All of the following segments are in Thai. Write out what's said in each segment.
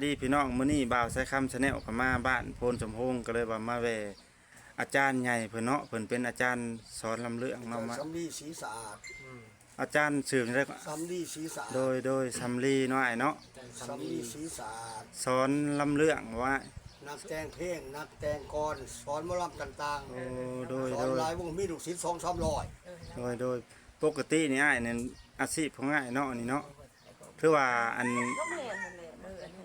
ดีพี่น้องมื้อนี้บ่าวใช้คำชาแนลเข้ามาบ้านโพนสมพงษ์ก็เลยว่ามาแวะอาจารย์ใหญ่เพิ่นเนาะเพิ่นเป็นอาจารย์สอนลำเรื่องเนาะมา สำลีสีสะอาด อาจารย์ชื่อได้ก็ สำลีสีสะอาด โดยสำลีเนาะไอ้เนาะ สำลีสีสะอาด สอนลำเรื่องว่า นักแต่งเพลงนักแต่งกลอนสอนหมอลำต่าง โอ้โดย ๆส โด อน ย หลายวงมีลูกศิษย์2-300โดยปกตินี่อ้ายนี่อาชีพของอ้ายเนาะนี่เนาะคือว่าอัน ก็แม่นนั่นแหละมืออันนี้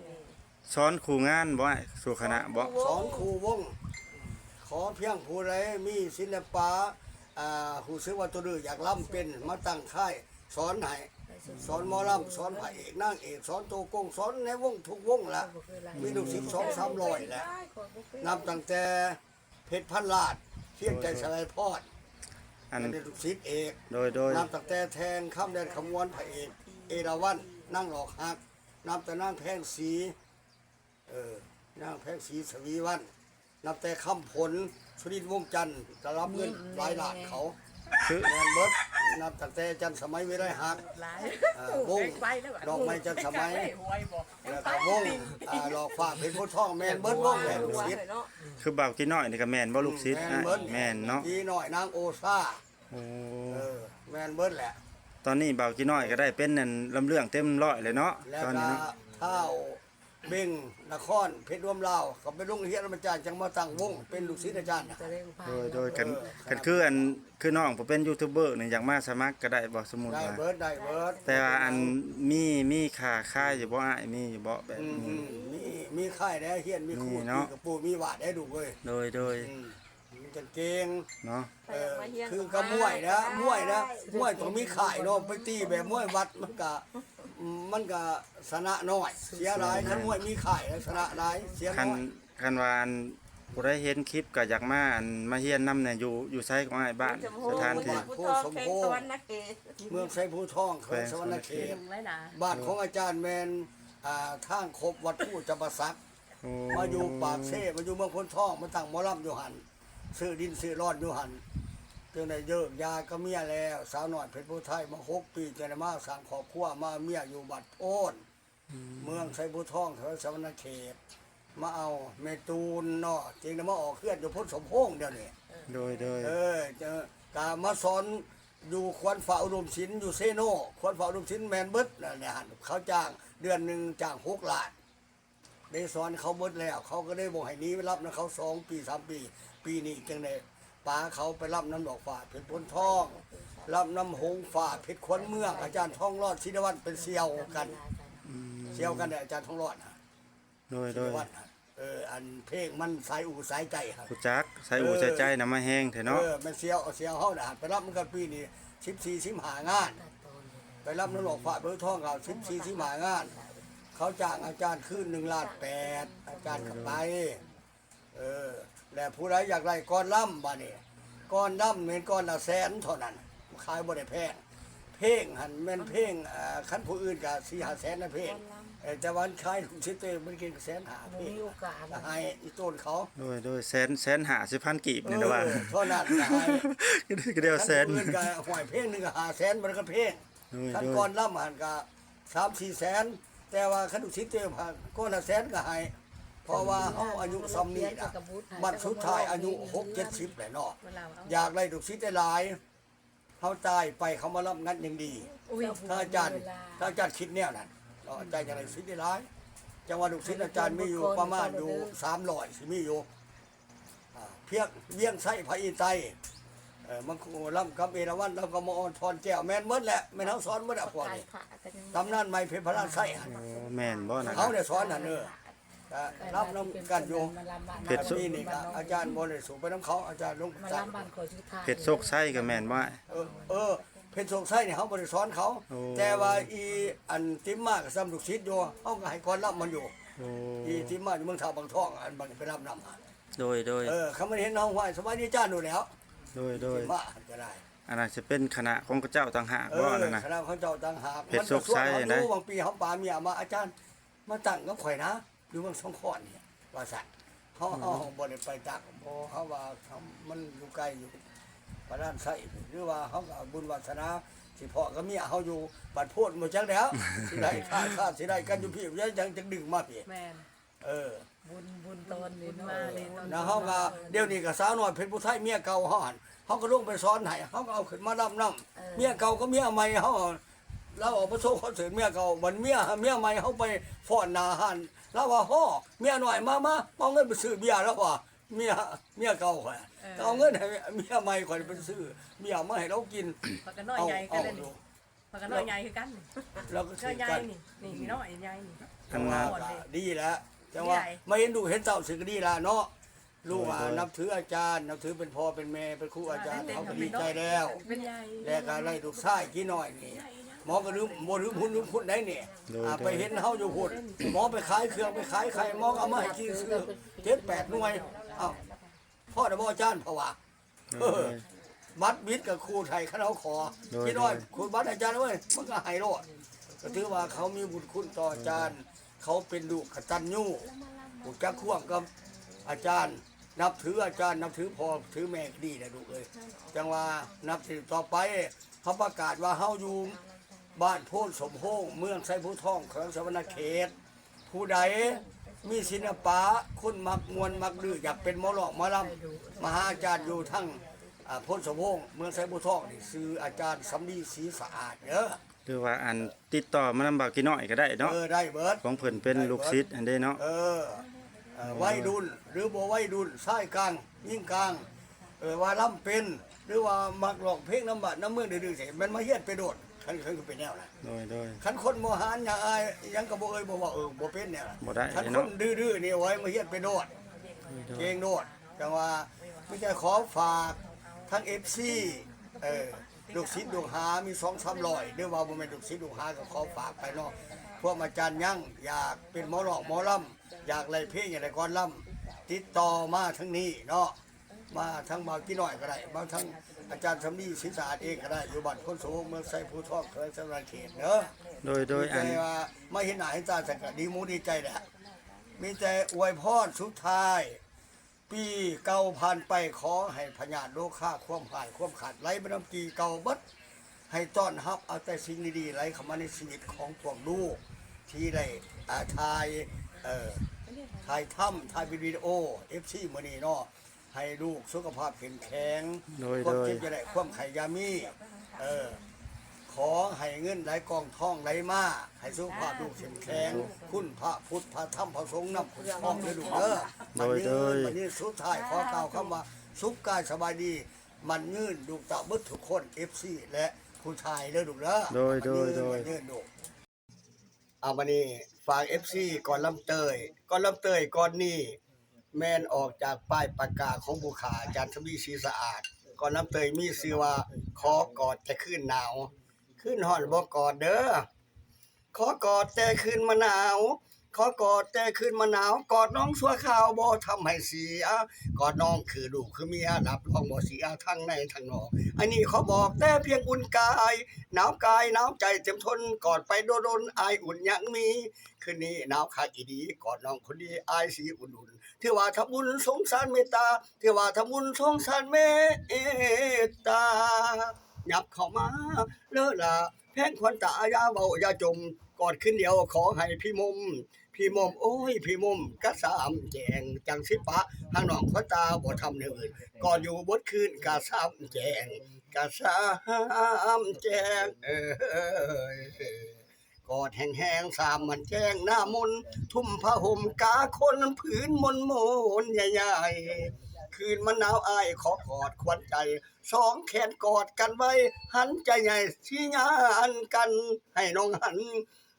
สอนครูงานบ่อ้ายสู่คณะบ่ สอนครูวงขอเพียงผู้ใดมีศิลปะผู้ซื้อว่าตัวดื้ออยากล่ำเป็นมาตั้งค่ายสอนให้สอนหมอลำสอนพระเอกนางเอกสอนตัวโกงสอนในวงทุกวงละมีลูกศิษย์2-300แหละนับตั้งแต่เพชรพันลาดเที่ยงใจสลายพอด อัน เป็นลูกศิษย์เอก โดย นับตั้งแต่แทงข้ามแดนขมวนพระเอกเอราวัณนั่งหลอกหักนับแต่นั่งแพงสีนั่งแพงสีสวีวันนับแต่คำผลสุรินทร์วงจันทร์จะรับเงินหลายล้านเขา คือ แมนเบิร์ดนับตั้งแต่จันทร์สมัยวิไลหัก หลาย วงดอกไม้จันทร์สมัยแล้วก็วงหลอกฝากเป็นผู้ท่องแมนเบิร์ดวงแมนลูกศิษย์ คือบ่าวกี่น้อยนี่ก็แม่นบ่ลูกศิษย์ แมน อ้าย เบิร์ด แม่นเนาะ ดีหน่อยนางโอซา โอ้ แมนเบิร์ดแหละ ตอนนี้บ่าวกี่น้อยก็ได้เป็นนั่นลำเรื่องเต็มร้อยเลยเนาะ แล้ว ตอน ก็ นี้เนาะ เท้าเบ่งนครเพชรร่วมลาวเขาเป็นลุงเฮียนอาจารย์จังมาตั้งวงเป็นลูกศิษย์อาจารย์นะ จะเล่นพา โดยกันคืออันคือน้องผมเป็นยูทูบเบอร์นี่อยากมาสมัครก็ได้บ่สมมุติ ได้ ว่า เบิร์ดได้เบิร์ด แต่ว่าอันมีค่าค่ายอยู่บ่อ้ายมีอยู่บ่แบบ อืม นี้ มีค่ายได้เฮียนมีครู นี่ มี เนาะ กระปูมีหวาดได้ดูเว้ย โดย อืมมีจันเก่ง เนาะ คือกระมวยนะมวยต้องมีข่ายเนาะไปตีแบบมวยวัดมันก็ชนะน้อย เสียหลายคันมวยมีข่ายแล้วชนะหลายเสีย คัน น้อย คันว่าอันผู้ได้เห็นคลิปก็อยากมาอันมาเฮียนนำเนี่ยอยู่ไสของอ้ายบ้านสถานที่ ผู้สมโพธิวันนักเกศ เมืองไซภูทองเขตสวรรณเขต ไว้นะ บ้านของอาจารย์แมนทางครบวัดผู้จำปาสัก โอ้ มาอยู่ปากเซ่มาอยู่เมืองพ้นทองมาตั้งหมอลำอยู่หันซื้อดินซื้อรอดอยู่หันจนได้เยิกยาก็เมียแล้วสาวหน่อยเพชรพุไทยมา6 ปีจนได้มาสร้างครอบครัวมาเมียอยู่บัดโพนเมืองไซภูทองเขตสวรรณเขตมาเอาเมตูนเนาะจริงนะมาออกเคลื่อนอยู่พ้นสมพงษ์เดี๋ยวนี้ โดย เจอกามาสอนอยู่ควนฝ่าอุดมศิลป์อยู่เซโนควนฝ่าอุดมศิลป์แมนเบิดนั่นแหละหั่นเขาจ้างเดือนหนึ่งจ้าง6 ล้านได้สอนเขาเบิดแล้ว เขาก็ได้บอกให้หนี้ไปรับนะเขา2 ปี3 ปี ปีนี้จังได้ป้าเขาไปรับน้ำดอกฝาดเพชรพ้นทอง รับน้ำหงฝาดเพชรควนเมืองอาจารย์ทองรอดศิลวัฒน์เป็นเซียวกันเซียวกันเนี่ยอาจารย์ทองรอดนะ โดย ศิลวัฒน์นะอันเพลงมันสายอู่สายใจครับ ผู้จักใส่อู่ใส่ใจนำมาแห้งเถอะเนาะ มันเสียวเฮาน่ะไปรับมันก็ปีนี้14-15งาน ไปรับน้ำหลอกฝาดเบอร์ทองเขา14-15งาน เขาจ้างอาจารย์ขึ้น1,800,000อาจารย์กับไปแล้วผู้ใดอยากได้ก้อนล่ำบ่นี่ก้อนล่ำเป็นก้อนละ100,000เท่านั้นขายบ่ได้แพงเพลงหันแม่นเพลงคันผู้อื่นก็4-5แสนนะเพลงแต่วันขายทุกสิเตมันกิน150,000เพล มี ง โอกาส ก็ให้อีต้นเขา โดย150,000กีบนี่นะว่า เท่านั้นก็ให้ ก็เดียวแสน คัผู้อื่ก็หวยเพลงหนึงก็500,000มันก็เพลง โดย คันก้อนล่ำหันก็3-4แสนแต่ว่าคันทุกสิเตก้อนละ100,000ก็ให้เพราะว่าเฮาอายุซ้ำนี้นะบัดสุดท้ายอายุ6-70แล้วเนาะ อยากได้ลูกศิษย์ได้หลายเขาตายไปเขามารับงัดยังดี ถ้าอาจารย์คิดแนวนั้นเราอาจารย์อย่างไรศิษย์ได้หลายจังหวัดลูกศิษย์อาจารย์มีอยู่ประมาณอยู่300สิมีอยู่เพียงเวียงไส้พระอินไตรมันล่ำกับเอราวัณแล้วก็มาออนทอนแก้วแม่นหมดแหละแม่นเฮาสอนหมดอ่ะพวกนี้ตำนานใหม่เพชรพระราชไส้หั่น โอ้แม่นบ่นะค เขา รับ ได้สอนหั่นรับน้ำกันอยู่ เผ็ดสุด นี่ก็อาจารย์บ่ได้สูงไปน้ำเขาอาจารย์ลง มา จั ลำบ้านขอชุดไทย เผ็ดโซกไส้ก็แม่นบ่ เพชรสงสัยเนี่ยเขาบริสอนเขา โอ้ แต่ว่าอีอันติมมากกับซ้ำลูกศิษย์อยู่เขาก็ให้คนรับมันอยู่ โอ้ อีติมมากอยู่เมืองท่าบางทองอันบางไปรับนำมา โดย เขาไม่เห็นน้องไหวสบายดีจ้าดูแล้ว โดย ติมมากก็ได้ อันนั้นจะเป็นคณะของพระเจ้าต่างหากบ่นั่นน่ะ คณะเขาเจ้าต่างหาก เพชรสงสัย มันก็ นะ ส่วนเขาดูบางปีเขาปาเมียมาอาจารย์มาตั้งกับข่อยนะอยู่เมืองสงขลาเนี่ยว่าสัตว์เขาบ่ได้ไปตั้งเพราะเขาว่ามันอยู่ไกลอยู่พระด้านไส้หรือว่าเขาก็บุญวาสนาสิ สิพ่อก็เมียเฮาอยู่บัดโพดบ่จักแล้วสิได้ค่าสิได้กันอยู่พี่ยังจังดึงมาพี่ แม่น บุญตอนนี้มาเลยตอน นะเฮาก็เดี๋ยวนี้ก็สาวน้อยเพชรผู้ไทยเมียเก่าเฮาหั่นเฮาก็ลงไปสอนให้เฮาก็เอาขึ้นมานํเมียเก่าก็เมียใหม่เฮาเราออกมาโชว์คอนเสิร์ตเมียเก่าบัดเมียใหม่เฮาไปฟ้อนหน้าห้านแล้วว่าฮ้อเมียน้อยมาเอาเงินไปซื้อเบียร์แล้วว่าเมียเก่าข่อยเอาเงินให้เมียใหม่ข่อยไปซื้อเบียร์มาให้เรากิน ปากกันน้อยใหญ่กันเลยปากกันน้อยใหญ่คือกันนี่ แล้วก็ ก็ ซื้อ ใหญ่ กัน นี่น้อยใหญ่นี่ จังว่าดีแล้วจังว่าไม่เห็นดูเห็นเจ้าสึกดีแล้วเนาะลูกนับถืออาจารย์นับถือเป็นพ่อเป็นแม่เป็นครูอาจารย์เขาก็ดีใจแล้ว เป็นใหญ่ แล้วก็ไล่ลูกชายกี่น้อยนี่หมอก็ลืมบ่ลืมพุ่นได้นี่ไปเห็นเฮาอยู่พุ่นหมอไปขายเครื่องไปขายไข่หมอก็เอามาให้กินซื้อ7-8หน่วยเอ้าพ่อได้บ่อาจารย์เพราะว่าบัตรวิทย์กับครูไทยเขาขอกี่น้อยคุณบัตรอาจารย์เว้ยมันก็ให้โลดก็ถือว่าเขามีบุญคุณต่ออาจารย์เขาเป็นลูกกตัญญูผู้จักควบกับอาจารย์นับถืออาจารย์นับถือพ่อถือแม่ดีนะลูกเอ้ยจังว่านับถือต่อไปเขาประกาศว่าเฮาอยู่บ้านโพนสมโพงเมืองไซผู้ทองแขวงสวรรณเขตผู้ใดมีศิลปะคนมักมวนมักดื้ออยากเป็นหมอหลอกหมอลำมหาอาจารย์อยู่ทั้งโพนสมโพงเมืองไซผู้ทองนี่คืออาจารย์สำลีศรีสะอาดเด้อ หรือว่าอันติดต่อมานำบากกี่น้อยก็ได้เนาะ ได้เบิด ของเพิ่นเป็นลูกศิษย์อันเด้เนาะ วัยรุ่นหรือบ่วัยรุ่นชายกลางยิ่งกลางว่าล้ำเป็นหรือว่ามักหลอกเพลงน้ำบัดน้ำเมืองดื้อๆสิมันมาเฮ็ดไปโดดคันคือเป็นแนวน่ะ โดย คันคนโมหานอย่างอายยังก็บ่เอ่ยบ่ว่าบ่เป็นแนว บ่ได้ คันค เนาะ นดื้อๆนี่ไว้มาเฮ็ดไปโดดเก่งโดดจังว่ามีแต่ขอฝากทั้ง FC ลูกศิษย์ลูกหามี 2-300หรือว่าบ่แม่นลูกศิษย์ลูกหาก็ขอฝากไปเนาะพวกอาจารย์ยังอยากเป็นหมอหลอกหมอลำอยากไล่เพลงอยากได้ก่อนลำติดต่อมาทั้งนี้เนาะมาทั้งบางกี่น้อยก็ได้บางทั้งอาจารย์สำลีศรีสะอาดเองก็ได้อยู่บ้านคนสูงเมืองไซผู้ทองแขวงสวรรณเขตเนาะ โดยอัน มีแต่ว่าไม่เห็นหน้าเห็นตาสักก็ดีมูดีใจแหละมีแต่อวยพรสุดท้ายปีเก่าผ่านไปขอให้พญาโลค่าความหายความขาดไหลไปน้ำปีเก่าบัดให้ต้อนรับเอาแต่สิ่งดีๆไหลเข้ามาในชีวิตของพวกลูกที่ได้ถ่ายถ้ำถ่ายวิดีโอ FC มื้อนี้เนาะให้ลูกสุขภาพแข็งแข็ง โดย ความเจ็บจะได้ความไข่ยามีขอให้เงินไหลกองท่องไหลมาให้สุขภาพลูกแข็งคุณพระพุทธพระธรรมพระสงฆ์นำคุณทองเลยลูกเด้อวันนี้สุดท้ายขอกล่าวคำว่าสุขกายสบายดีมันยืนลูกตาบึดทุกคน FC และผู้ชายเด้อลูกเด้อ โดย มันยืนลูกเอามานี่ฝาก FC ก่อนลำเตยก่อนนี้แม่นออกจากป้ายประกาศของผู้ขาอาจารย์สมีศรีสะอาดก่อนลำเตยมีชื่อว่าขอกอดแต่คืนหนาวคืนฮ้อนบ่กอดเด้อขอกอดแต่คืนมะนาวขอกอดแต่คืนมะนาวกอดน้องชั่วคราวบ่ทำให้เสียกอดน้องคือลูกคือเมียรับรองบ่เสียทั้งในทั้งนอกอันนี้ขอบอกแต่เพียงอุ่นกายหนาวกายหนาวใจเต็มทนกอดไปโดนอายอุ่นยังมีคืนนี้หนาวคักอีดีกอดน้องคนดีอายสีอุ่นๆที่ว่าทำบุญสงสารเมตตาที่ว่าทำบุญสงสารเมตตายับเข้ามาเลอะล่ะแพงควันตาอย่าเว้าอย่าจมกอดขึ้นเดียวขอให้พี่มุมโอ้ยพี่มุมกะสามแจงจังสิปะทางน้องขวัญตาบ่ทำแนวอื่นก่อนอยู่บดคืนกะสามแจงกะสามแจงกอดแห้งๆสามมันแจ้งหน้ามนทุ่มผ้าห่มกาคนผืนมนใหญ่ๆคืนมันหนาวอายขอกอดควันใจสองแขนกอดกันไว้หันใจใหญ่ชี้งานกันให้น้องหัน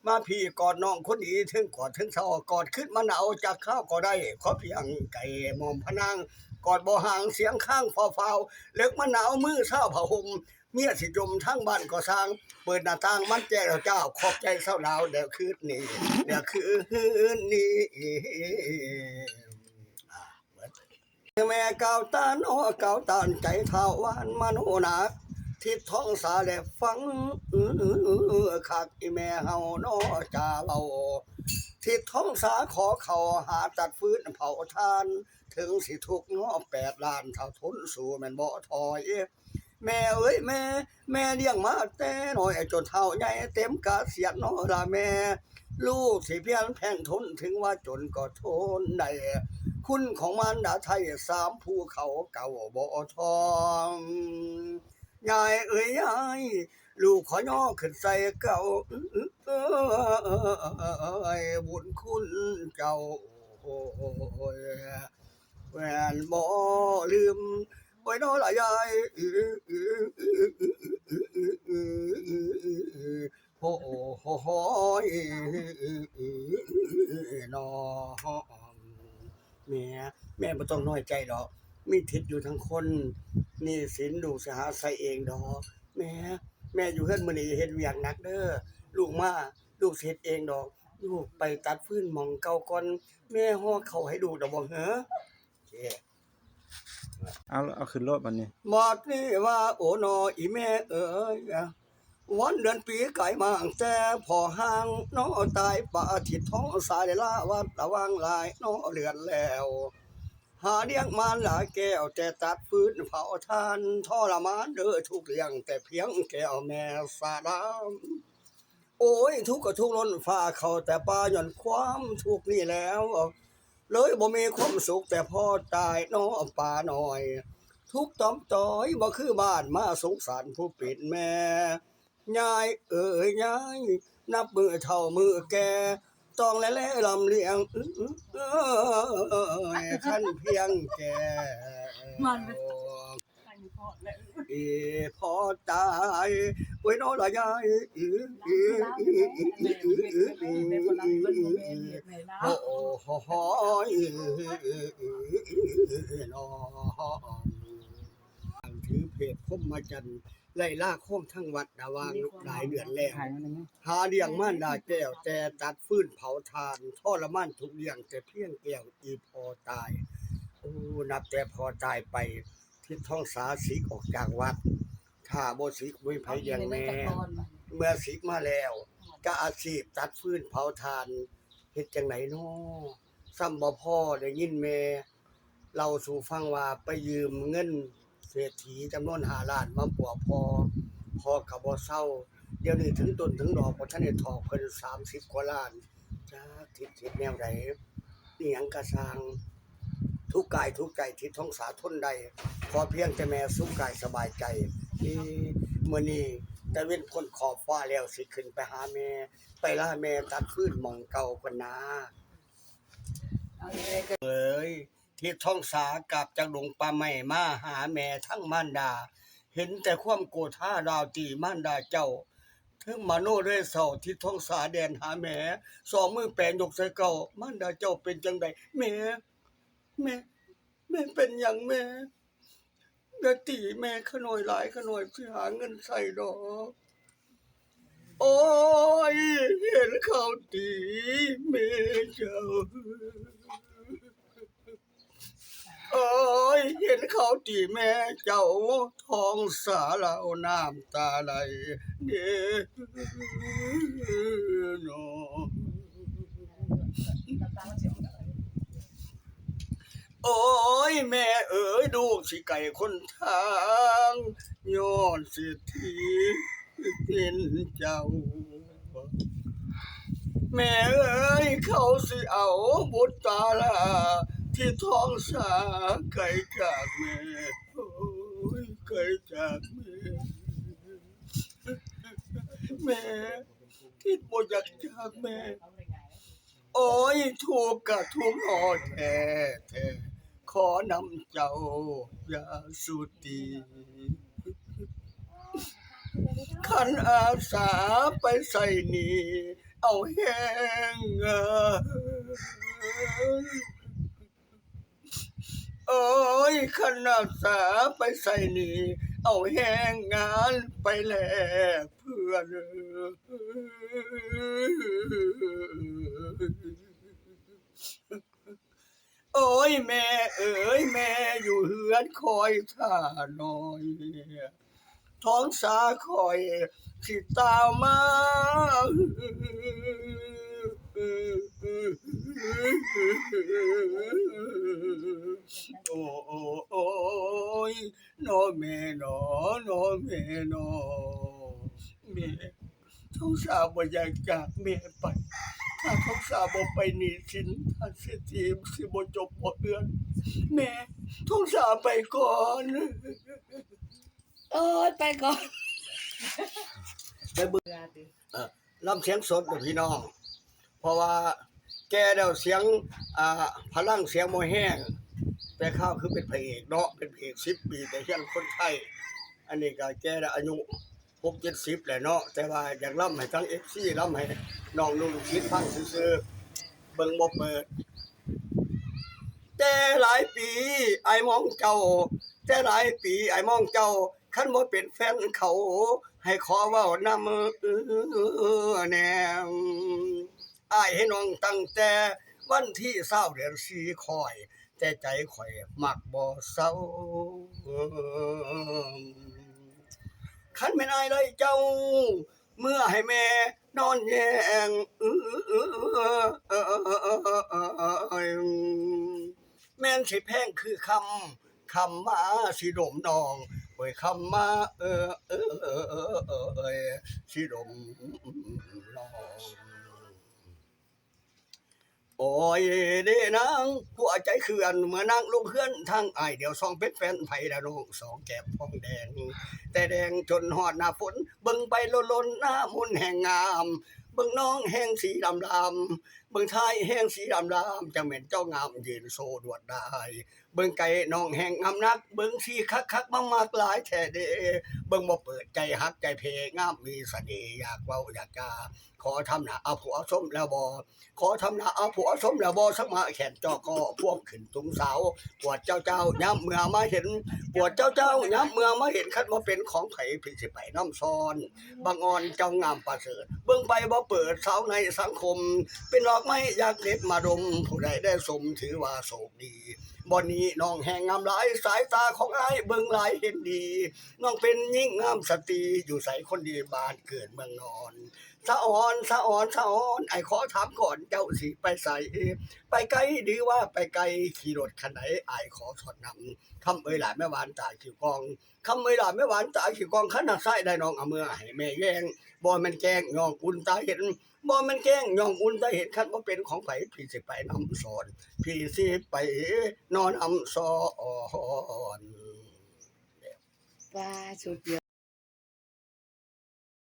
มาพี่กอดน้องคนดีถึงกอดถึงเศร้ากอดขึ้นมาหนาวจากข้าวก็ได้ขอเพียงไก่มอมพนังกอดบ่ห่างเสียงข้างเฝ้าเลิกมาหนาวมือเศร้าผ้าห่มเมียสิจมทั้งบ้านก็สร้างเปิดหน้าต่างมันแจ้งเจ้าขอบใจเศร้าหนาวเดี๋ยวคืนนี้แม่เก่าตาโนเก่าตานใจเท่าหวานมโนนักทิศท้องสาแลฟังคักอีแม่เฮาน้อจ่าเราทิศท้องสาขอเขาหาตัดฟื้นเผาทานถึงสิทุกน้อ8 ล้านเท่าทนสู่แม่นบ่ถอย แม่เอ้ยแม่เลี้ยงมาแต่น้อยจนเฒ่าใหญ่เต็มกะเสียดน้อละแม่ลูกสิเพียงแพ่งทนถึงว่าจนก็ทนได้คุณของมันดาไทยสามภูเขาเก่าบ่ทองยายเอ้ยยายลูกขอย่อขึ้นใส่เก่าบุญคุณเจ้าโอ้ยแหวนบ่ลืมไว้น้อละยายโอ้โหนอแม่บ่ต้องน้อยใจดอกมีทิศอยู่ทั้งคนนี่สินลูกสิหาใส่เองดอกแม่อยู่เฮือนมื้อนี้เฮ็ดเวียกหนักเด้อลูกมาลูกสิเฮ็ดเองดอกลูกไปตัดฟืนหม่องเก่าก่อนแม่ฮ้อข้าวให้ลูกดอกบ่เหรอโอเค เอาขึ้นรถบัดนี้ หมดนี่ว่าโอ้นออีแม่เอ๋ยวันเดือนปีไก่มาแต่พอห่างน้อตายป่าทิศท้องสายลาวัดระวังลายน้อเลือนแล้วหาเลี้ยงมานหลายแก้วแต่ตัดฟื้นเผาทานทรมานเด้อทุกเรื่องแต่เพียงแก้วแม่สาดามโอ้ยทุกข์ก็ทุกข์ล้นฟ้าเขาแต่ป่าย่อนความทุกข์นี่แล้วเลยบ่มีความสุขแต่พอตายน้อป่าน้อยทุกต้อมต้อยบ่คือบ้านมาสงสารผู้ปิดแม่ยายเอ๋ยยายนับมือเท่ามือแก่ต้องและลำเลียงขั้นเพียงแก่อีพอตายไว้น้อละยายโอ้โหน้อถือเพจคมมาจันไล่ล่าโค้งทั้งวัดดาวางหลายเดือนแล้วหาเลี้ยงม่านดาแก้วแต่ตัดฟืนเผาทานทรมานทุกเรื่องแต่เพียงแก้วอีพอตายโอ้นับแต่พอตายไปที่ท้องสาสิกออกจากวัดถ้าบ่สิกบ่มีไผเลี้ยงแม่เมื่อสิกมาแล้วก็อาชีพตัดฟืนเผาทานเฮ็ดจังไดน้อซ้ำบ่พอได้ยินแม่เล่าสู่ฟังว่าไปยืมเงินเศรษฐีจำนวน5ล้านมาปัวพอก็บ่เซาเดี๋ยวนี้ถึงต้นถึงดอกบ่ทันได้ถอกเพิ่น30กว่าล้านจักทิศแนวใดอีหยังก็สร้างทุกกายทุกใจที่ท้องสาทนได้ขอเพียงแต่แม่สุขกายสบายใจมื้อนี้แต่เว้นพ้นขอบฟ้าแล้วสิขึ้นไปหาแม่ไปลาแม่ตัดฟืนหม่องเก่าก่อนนะเอ้ยที่ท้องสากลับจากดงป่าไม้มาหาแม่ทั้งมารดาเห็นแต่ความโกธาดาวตีมารดาเจ้าถึงมาโนด้วยเศร้าที่ท้องสาแดนหาแม่สองมือแปลนยกใส่เก่ามารดาเจ้าเป็นจังไดแม่เป็นหยังแม่ตีแม่ขน้อยหลายขน้อยสิหาเงินใส่ดอกโอ้ยเห็นเขาตีแม่เจ้าโอ้ยเห็นเขาตีแม่เจ้าท้องสาลาวน้ำตาไหลเด้อนอโอ้ยแม่เอ๋ยลูกสิไก่คนทางย้อนสิทธิเห็นเจ้าแม่เอ๋ยเขาสิเอาบุตรตาลาที่ท้องสาไก่จากแม่โอ้ยไก่จากแม่ที่บ่อยากจากแม่โอ้ยทุกข์กะทุกข์อ่อนแท้ขอนำเจ้ายาสุตีขันอาสาไปใส่นี่เอาแห้งโอ้ยขันอาสาไปใส่นี่เอาแห้งงานไปแลกเพื่อนโอ้ยแม่เอ๋ยแม่อยู่เฮือนคอยท่าน้อยท้องสาคอยสิตามมาโอ้ยน้อแม่น้อ น้อแม่ท้องสาวบ่อยากจากแม่ไปถ้าท้องสาวบ่ไปหนีสินถ้าสิทีมสิบ่จบบ่เอื้อนแม่ท้องสาวไปก่อน โอ้ยไปก่อน ลำเสียงสดเด้อพี่น้อง เพราะว่าแกแล้วเสียงพลังเสียงบ่แห้งแต่ข้าวคือเป็นพระเอกเนาะเป็นพระเอก10 ปีแต่ยังคนไทยอันนี้ก็แกแล้วอายุ60-70แหละเนาะแต่ว่าอยากล่ำให้ทั้ง FC ล่ำให้น้องนุ่งคิดฟังซื่อๆเบิ่งบ่เปิดแต่หลายปีไอ้มองเจ้าแต่หลายปีไอ้มองเจ้าคันบ่เป็นแฟนเขาให้ขอเว้านำแนวอ้ายให้น้องตั้งแต่วันที่20เดือน4คอยแต่ใจข่อยมักบ่เศร้าคันแม่นอ้ายเลยเจ้าเมื่อให้แม่นอนแยงแม่นสิแพงคือคำมาสิดมน้องโอ้ยคำมาสิดมน้องโอ้ยเด้นางหัวใจเขื่อนเมื่อนางลงเฮือนทางอ้ายเดี๋ยวซองเป็นแฟนไผละน้องสองแก้มพองแดงแต่แดงจนฮอดหน้าฝนเบิ่งไปล้นๆหน้ามุนแห่งงามเบิ่งน้องแห้งสีดำเบิ่งท้ายแห้งสีดำจังแม่นเจ้างามยืนโซดวดได้เบิ่งไก่น้องแห้งงามนักเบิ่งสีคักๆมากๆหลายแท้เด้เบิ่งบ่เปิดใจฮักใจเพงามมีเสน่ห์อยากเว้าอยากจาขอทำหน้าเอาผัวสมแล้วบ่ขอทำหน้าเอาผัวสมแล้วบ่สักมาแขนจอก็พ่วงขึ้นตุงสาวปวดเจ้าย้ำเมื่อมาเห็นปวดเจ้าย้ำเมื่อมาเห็นคันบ่เป็นของไผพี่สิไปน้ำซ้อนบางอ่อนเจ้างามประเสริฐเบิ่งไปบ่เปิดสาวในสังคมเป็นดอกไม้อยากเด็ดมาดมผู้ใดได้สมถือว่าโชคดีบ่นี้น้องแห่งงามหลายสายตาของอ้ายเบิ่งหลายเห็นดีน้องเป็นยิ่งงามสตรีอยู่ใสคนดีบ้านเกิดเมืองนอนสะอ่อนไอ้ขอถามก่อนเจ้าสิไปใส่ไปไกลดีว่าไปไกลขี่รถคันไหนไอ้ขอสอดนำคำเอ่ยหลายแม่หวานตายขี่กองคำเอ่ยหลายแม่หวานตายขี่กองขันหักไส้ได้น้องเอามือให้แม่แย่งบ่แม่นแกงย่องอุ่นตาเห็นบ่แม่นแกงย่องอุ่นตาเห็นคันบ่เป็นของไผพี่สิไปนำสอนพี่สิไปนอนอำสอน ว่าสุดยอด